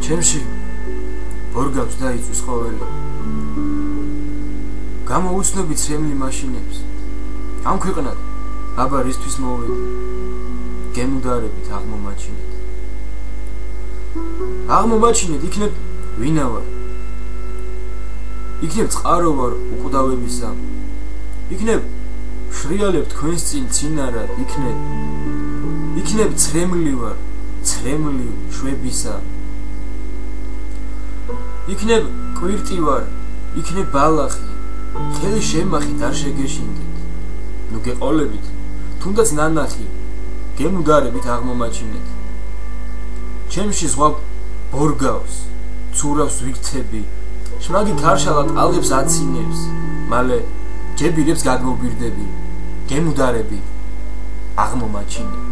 ჩემში ბორგავს დაიწვის ყოველი გამოუცნობით სრემლი მაშინებს ამ ქვეყნად აბა რისთვის მოვედი გემუდარებით აღმომაჩინეთ იქნებ ვინა ვარ იქნებ წყარო ვარ უკვდავებისა იქნებ შრიალებ თქვენს წინ წინარად იქნებ ცრემლი ვარ ცრემლი შვებისა იქნებ კვირტი ვარ იქნებ ბალახი ხელი შემახით არ შეგეშინდეთ ნუ გეყოლებით თუნდაც ნანახი გემუდარებით აღმომაჩინეთ ჩემში ზღვა ბორგავს ცურავს ვიქცები შმაგი ქარშალა ტალღებს აცინებს მალე ჯებირებს გადმოვბირდები გემუდარებით აღმომაჩინეთ